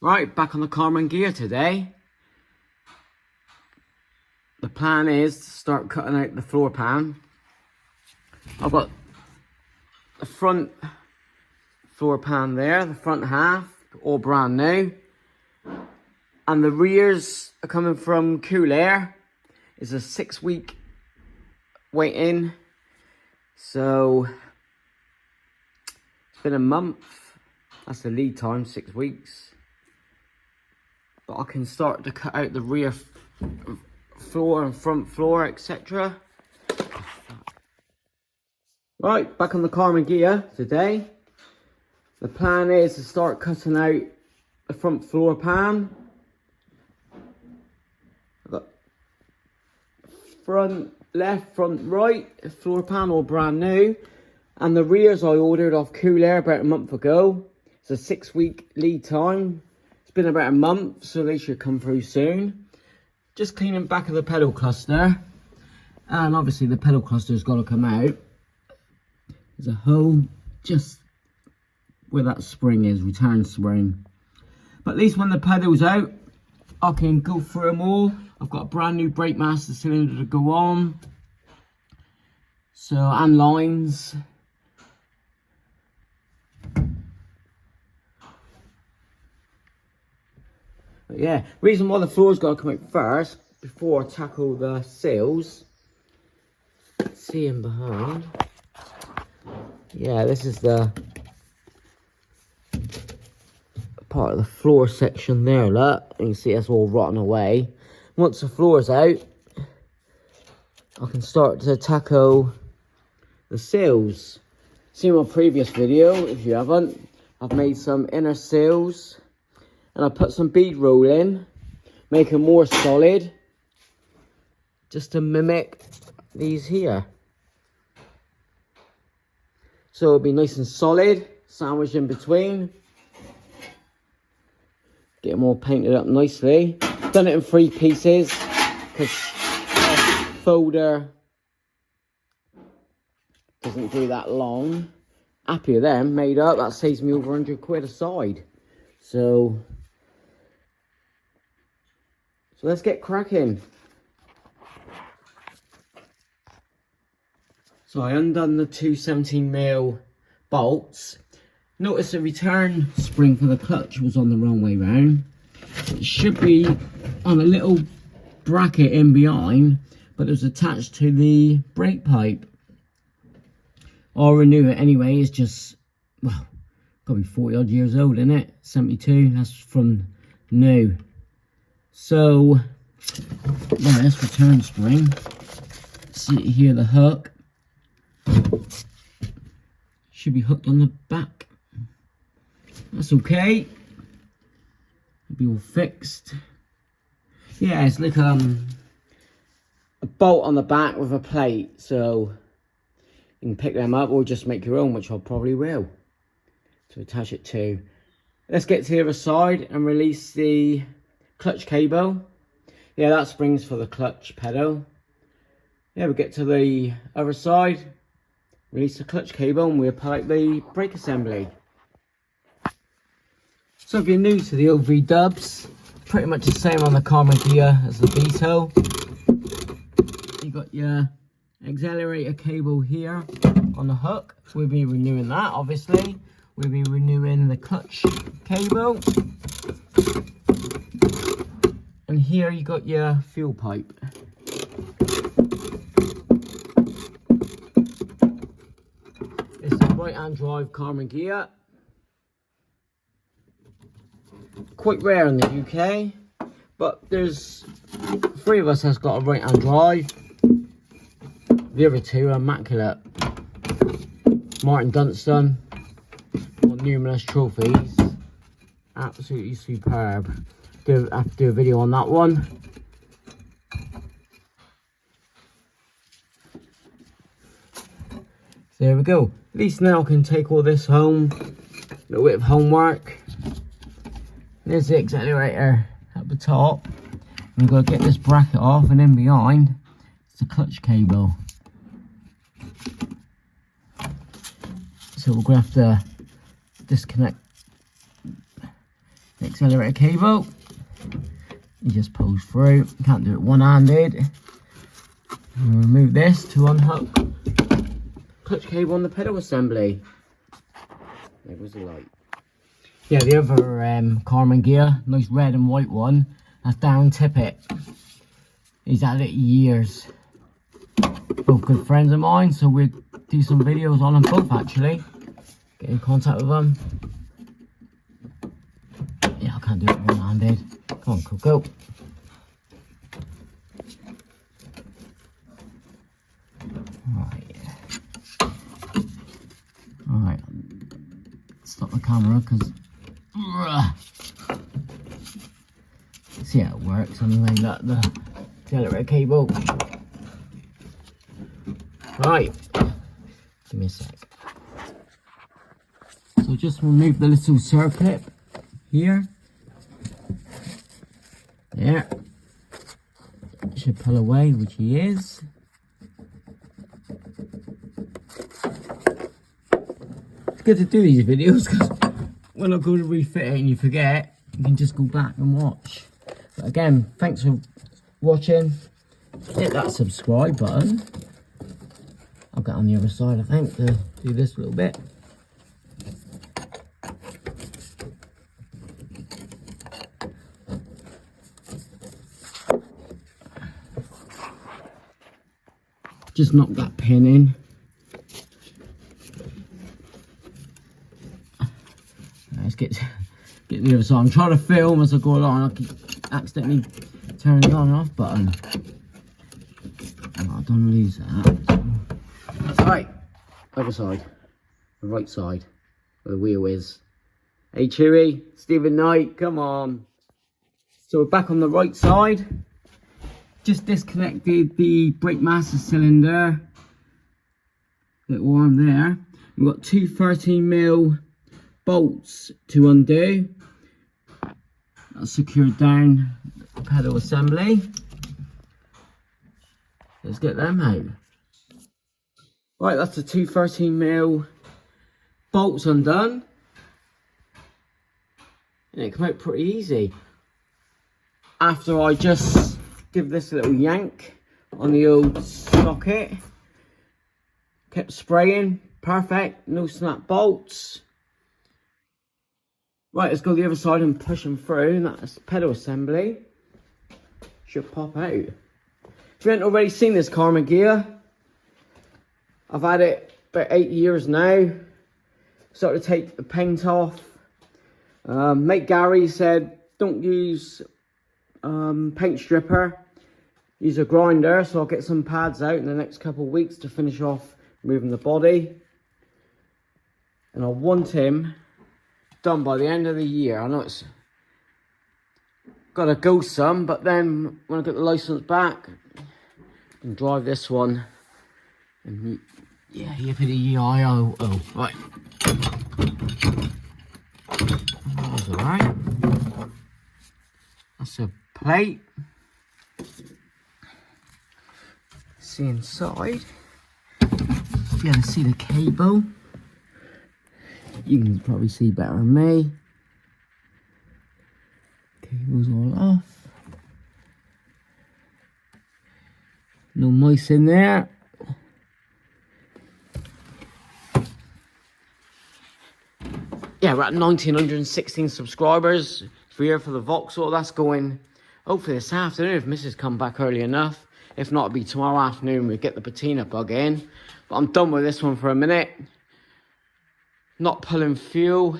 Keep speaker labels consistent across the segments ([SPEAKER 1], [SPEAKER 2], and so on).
[SPEAKER 1] Right, back on the Karmann Ghia today. The plan is to start cutting out the floor pan. I've got the front floor pan there, the front half, all brand new. And the rears are coming from Cool Air. It's a 6-week wait-in. So, it's been a month. That's the lead time, 6 weeks. But I can start to cut out the rear floor and front floor, etc. Right, back on the Karmann Ghia today. The plan is to start cutting out the front floor pan. I've got front left, front right, floor pan all brand new. And the rears I ordered off Cool Air about a month ago. It's a 6-week lead time. It's been about a month, so they should come through soon. Just cleaning back of the pedal cluster. And obviously the pedal cluster's got to come out. There's a hole just where that spring is, return spring. But at least when the pedal's out, I can go through them all. I've got a brand new brake master cylinder to go on. So, and lines. But yeah, reason why the floor's got to come out first, before I tackle the seals. See him behind. Yeah, this is the part of the floor section there, look. You can see that's all rotten away. Once the floor's out, I can start to tackle the seals. See my previous video, if you haven't, I've made some inner seals. And I put some bead roll in, make them more solid, just to mimic these here. So it'll be nice and solid, sandwiched in between. Get them all painted up nicely. Done it in 3 pieces, because folder doesn't do that long. Happy with them, made up, that saves me over 100 quid a side. So let's get cracking. So I undone the two 17mm bolts. Notice the return spring for the clutch was on the wrong way round. It should be on a little bracket in behind, but it was attached to the brake pipe. I'll renew it anyway. It's just, well, got to be 40 odd years old, isn't it? 72, that's from new. So, yeah, this return spring. See here, the hook. Should be hooked on the back. That's okay. It'll be all fixed. Yeah, it's like a bolt on the back with a plate. So, you can pick them up or just make your own, which I probably will. To attach it to. Let's get to the other side and release the clutch cable. Yeah, that spring's for the clutch pedal. Yeah, we get to the other side, release the clutch cable, and we apply the brake assembly. So if you're new to the OV dubs, pretty much the same on the Karmann Ghia as the Beetle. You got your accelerator cable here on the hook. We'll be renewing that, obviously. We'll be renewing the clutch cable. And here you got your fuel pipe. It's a right-hand drive Karmann Ghia. Quite rare in the UK, but there's 3 of us has got a right-hand drive. The other 2 are immaculate. Martin Dunstan, got numerous trophies. Absolutely superb. I have to do a video on that one. So there we go. At least now I can take all this home. A little bit of homework. There's the accelerator at the top. We've got to get this bracket off, and then behind it's the clutch cable. So we're going to have to disconnect Accelerator cable. You just pulls through. You can't do it one-handed. Remove this to unhook clutch cable on the pedal assembly. There was the light. Yeah, the other Karmann Ghia, nice red and white one, that's Down Tippet. He's had it years. Both good friends of mine, so we'll do some videos on them both actually. Get in contact with them. Yeah, I can't do it one-handed. Come on, Coco. Alright, stop the camera because see how it works anyway. Look, the accelerator cable. Right, give me a sec. So just remove the little circlip here. There. Should pull away, which he is. It's good to do these videos because when I go to refit it and you forget, you can just go back and watch. But again, thanks for watching. Hit that subscribe button. I'll get on the other side, I think, to do this a little bit. Just knock that pin in. Let's get the other side. I'm trying to film as I go along. I keep accidentally turning the on and off button. Oh, I don't lose that. Right, other side, the right side, where the wheel is. Hey Chewy, Stephen Knight, come on. So we're back on the right side. Just disconnected the brake master cylinder. Bit warm there. We've got two 13mm bolts to undo. That's secured down the pedal assembly. Let's get them out. Right, that's the two 13mm bolts undone. And it came out pretty easy. After I just give this a little yank on the old socket. Kept spraying, perfect, no snap bolts. Right, let's go the other side and push them through, and that's the pedal assembly. Should pop out. If you haven't already seen this Karmann Ghia, I've had it about 8 years now. Started to take the paint off. Mate Gary said, don't use paint stripper, use a grinder. So I'll get some pads out in the next couple of weeks to finish off removing the body. And I want him done by the end of the year. I know it's got to go some, but then when I get the license back, I can drive this one. And yeah, yippity-yi-yo. Oh, right. That was alright. That's a plate. See inside. Be able to see the cable. You can probably see better than me. Cable's all off. No mice in there. Yeah, we're at 1,916 subscribers. If you're here for the Vauxhall, that's going hopefully this afternoon if Mrs. come back early enough. If not, it'll be tomorrow afternoon. We get the patina bug in. But I'm done with this one for a minute. Not pulling fuel.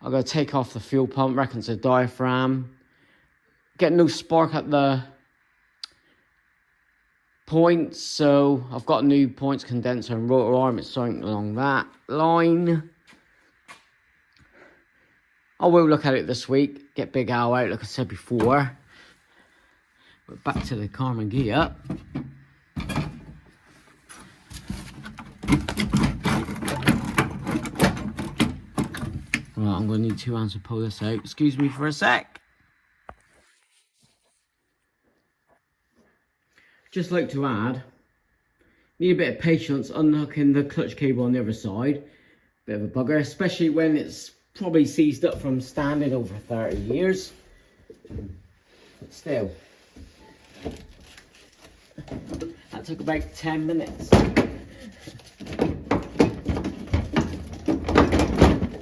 [SPEAKER 1] I've got to take off the fuel pump. Reckon it's a diaphragm. Getting no spark at the points. So I've got a new points condenser and rotor arm. It's something along that line. I will look at it this week. Get Big Al out like I said before. But back to the Karmann Ghia. Right, I'm going to need 2 hands to pull this out. Excuse me for a sec. Just like to add, need a bit of patience unhooking the clutch cable on the other side. Bit of a bugger, especially when it's probably seized up from standing over 30 years. But still, that took about 10 minutes.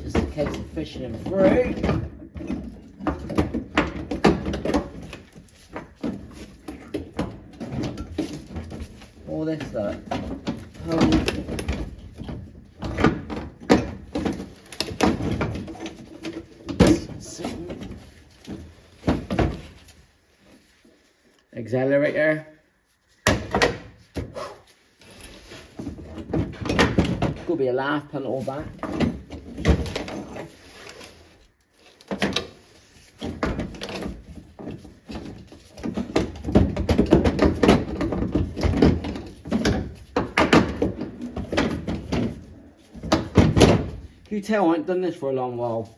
[SPEAKER 1] Just in case of fishing him through. All this stuff. Accelerator. Could be a laugh, put it all back. You tell I haven't done this for a long while.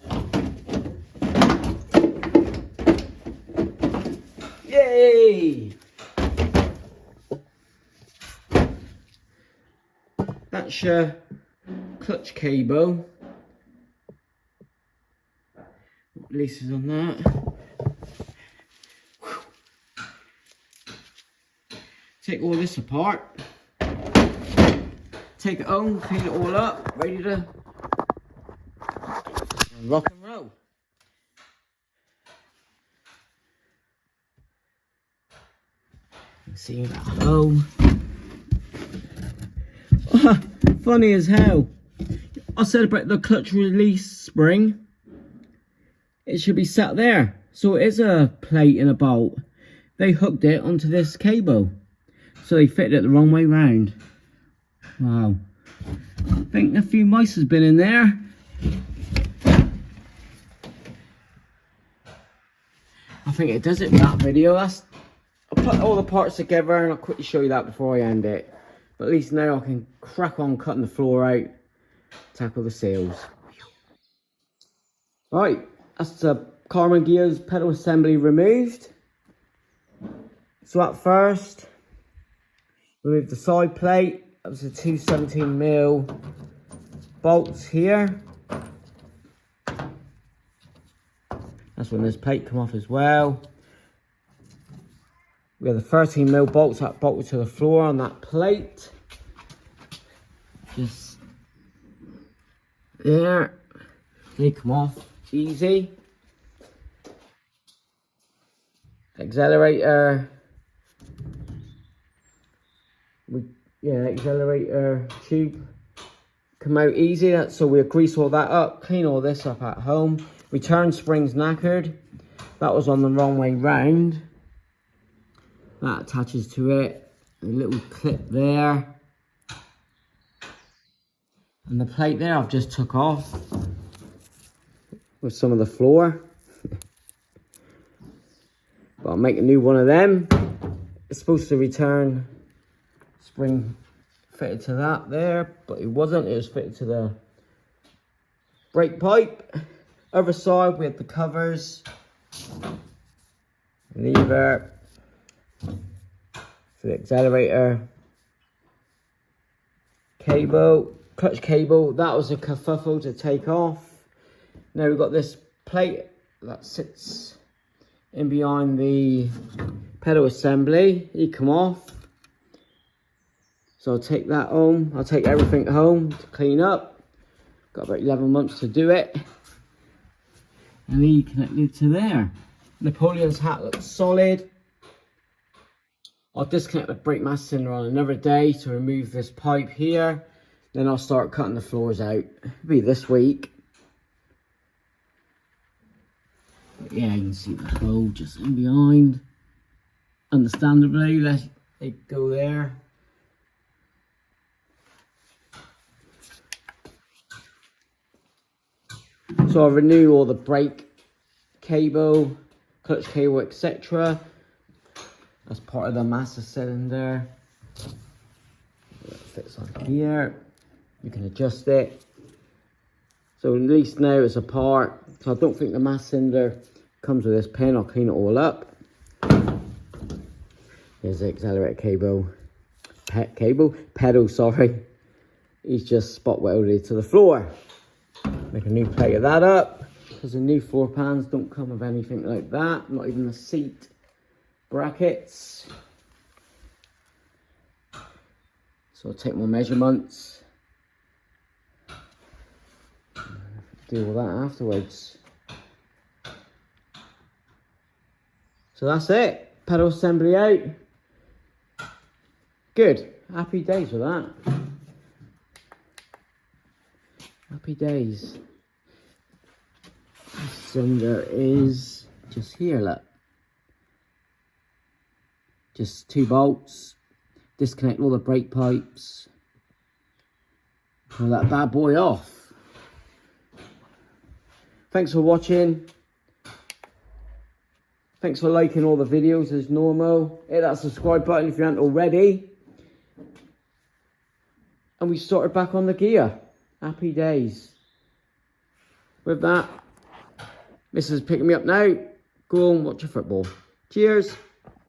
[SPEAKER 1] Yay! That's your clutch cable. Releases on that. Take all this apart. Take it home, clean it all up, ready to rock and roll. See you at home. Funny as hell. I said about the clutch release spring. It should be sat there. So it is a plate and a bolt. They hooked it onto this cable. So they fitted it the wrong way round. Wow. I think a few mice has been in there. I think it does it for that video. I'll put all the parts together and I'll quickly show you that before I end it. But at least now I can crack on cutting the floor out, tackle the seals. Right, that's the Karmann Ghia's pedal assembly removed. So at first, remove the side plate. That was the two 17mm bolts here. That's when this plate come off as well. We have the 13mm bolts that bolted to the floor on that plate. Just there. They come off easy. Accelerator. Accelerator tube come out easy. So we'll grease all that up, clean all this up at home. Return springs knackered. That was on the wrong way round. That attaches to it. A little clip there. And the plate there I've just took off with some of the floor. But I'll make a new one of them. It's supposed to return spring fitted to that there, but it wasn't. It was fitted to the brake pipe. Other side we have the covers, lever for the accelerator, cable, clutch cable. That was a kerfuffle to take off. Now we've got this plate that sits in behind the pedal assembly. It come off. So I'll take that home. I'll take everything home to clean up. Got about 11 months to do it. And he connected to there. Napoleon's hat looks solid. I'll disconnect the brake mass cylinder on another day to remove this pipe here. Then I'll start cutting the floors out. It'll be this week. But yeah, you can see the hole just in behind. Understandably, let it go there. So I'll renew all the brake cable, clutch cable, etc. That's part of the master cylinder. It fits on here. You can adjust it. So at least now it's apart. So I don't think the master cylinder comes with this pin. I'll clean it all up. Here's the accelerator cable. Pedal, sorry. He's just spot welded to the floor. Make a new plate of that up, because the new floor pans don't come with anything like that, not even the seat brackets. So I'll take my measurements, deal with that afterwards. So that's it, pedal assembly out. Good, happy days with that. Happy days. The cylinder is just here, look. Just 2 bolts. Disconnect all the brake pipes. Pull that bad boy off. Thanks for watching. Thanks for liking all the videos as normal. Hit that subscribe button if you haven't already. And we started back on the Ghia. Happy days. With that, Mrs. is picking me up now. Go on, watch your football. Cheers.